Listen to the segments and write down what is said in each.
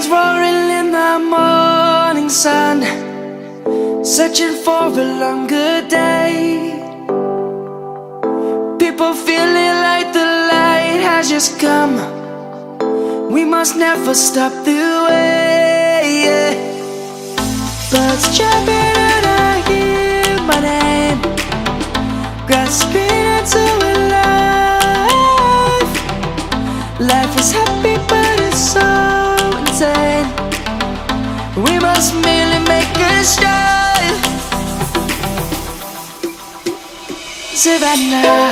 Lions roaring in the morning sun, searching for a longer day. People feeling like the light has just come. We must never stop the way. Birds chirping and I hear my name, grasping into a life. Life is happy but it's so insane. We must merely make a start. Savannah,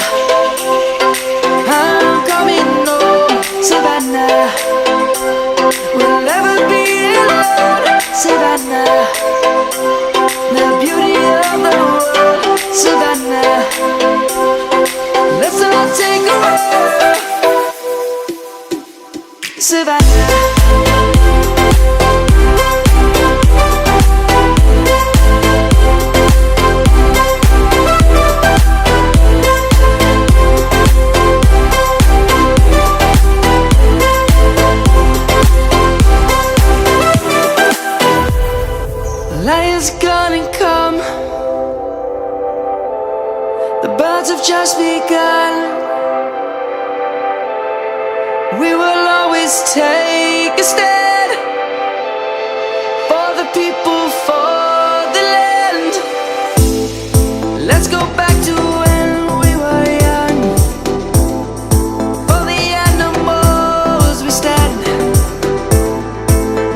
I'm coming home. Savannah, we'll never be alone. Savannah, the beauty of the world. Savannah, let's all take a walk. Savannah, lion's gonna come. The birds have just begun. We will always take a stand for the people, for the land. Let's go back to when we were young. For the animals we stand.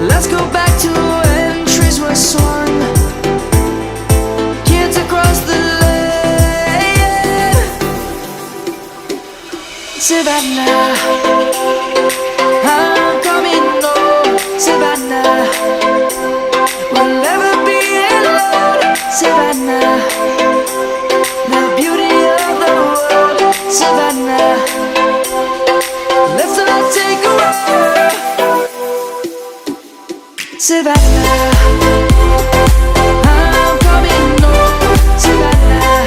Let's go back to when trees were swung, kids across the land. Savannah, I'm coming home. Savannah, we'll never be alone. Savannah, the beauty of the world. Savannah, let's all take a walk. Savannah, I'm coming home. Savannah,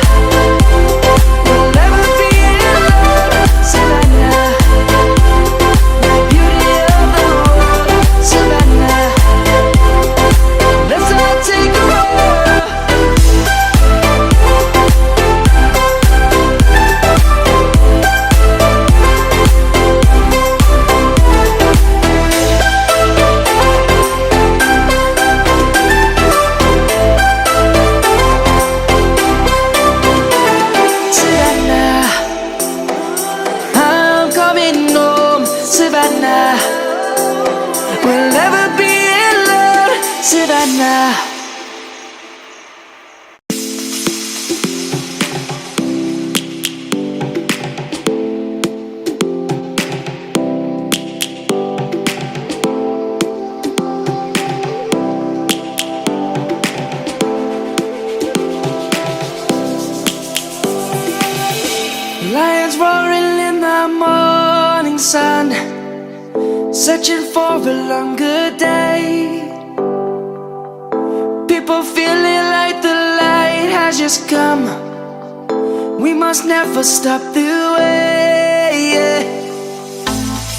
we'll never be alone. Savannah, the beauty of the world. Savannah, let's all take a walk. Savannah, I'm coming home. Savannah, we'll never be alone. Savannah. Lions roaring in the morning sun, searching for a longer day. People feeling like the light has just come. We must never stop the way.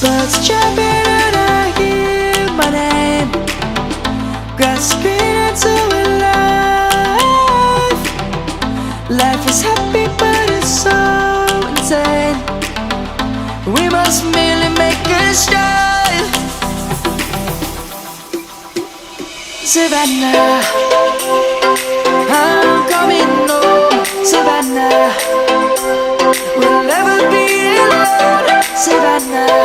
Birds chirping and I hear my name, grasping into a life. Life is happy but it's so insane. We must merely make a start. Savannah, I'm coming home. Savannah, we'll never be alone. Savannah,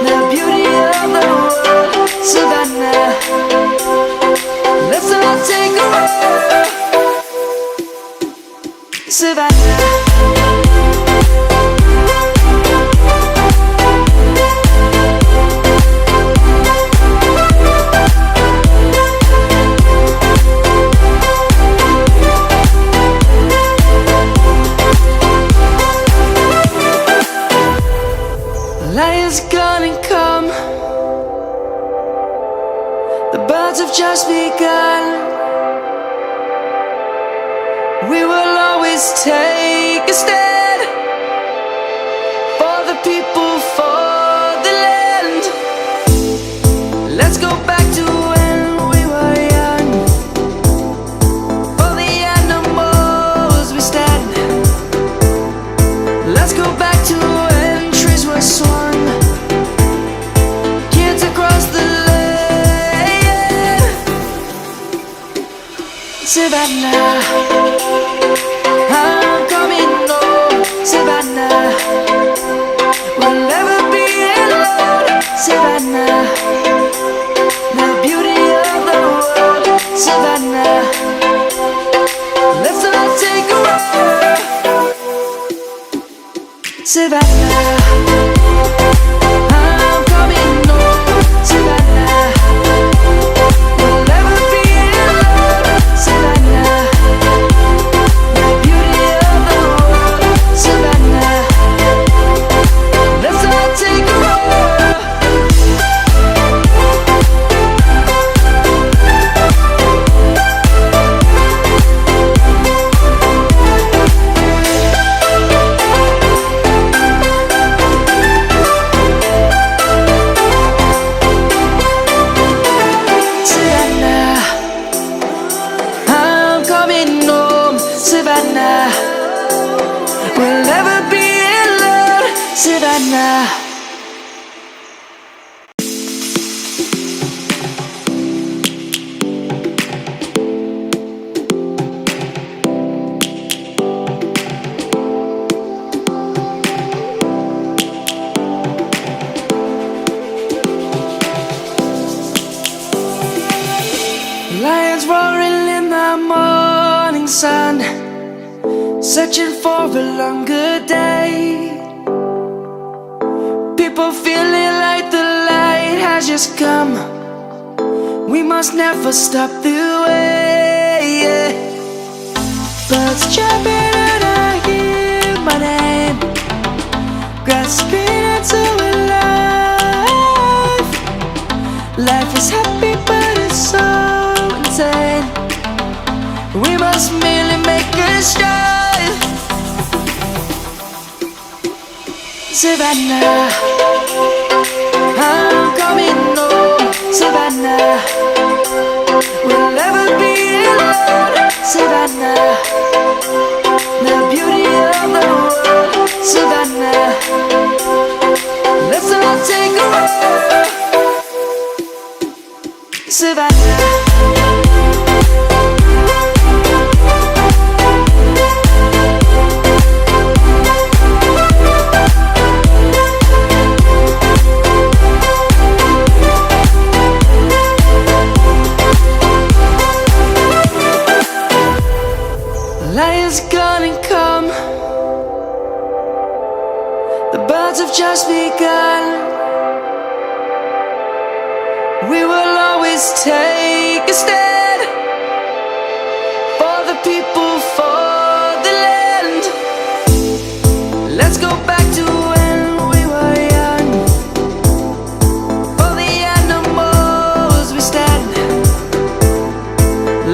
the beauty of the world. Savannah, let's all take a walk. Savannah, lion's gonna come. The birds have just begun. We will always take a stand for the people, for the land. I'm coming home, Savannah. We'll never be alone, Savannah. The beauty of the world, Savannah. Let's all take a walk. Savannah, I'm coming home, Savannah. We'll never be alone, Savannah. Lions roaring in the morning sun, searching for a longer day. People feeling like the light has just come. We must never stop the way. Birds chirping and I hear my name, grasping into a life. Life is happy but it's so insane. We must merely make a strive. Savannah, I'm coming home, Savannah. We'll never be alone, Savannah. The beauty of the world, Savannah. Let's all take a walk, Savannah. Lion's gonna come. The birds have just begun. We will always take a stand for the people, for the land. Let's go back to when we were young. For the animals we stand.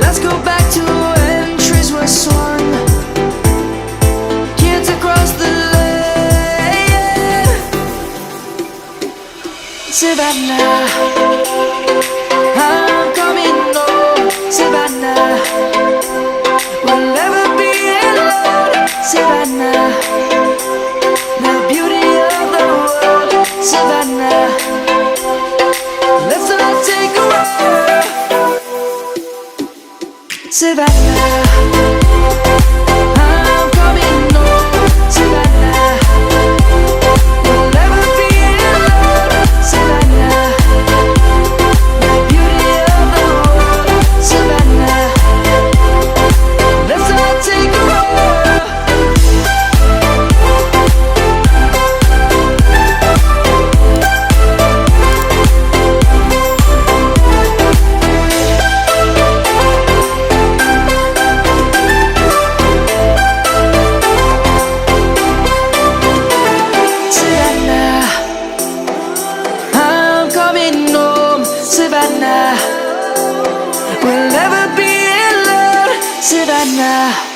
Let's go back to when trees were swung. Kids across the land. Savannah, I'm coming home, Savannah. We'll never be alone, Savannah. The beauty of the world, Savannah. Let's all take a walk, Savannah. I'm coming home, Savannah. We'll never be alone, Savannah. The beauty of the world, Savannah. Let's all take a walk. Savannah, I'm coming home, Savannah. We'll never be alone, Savannah.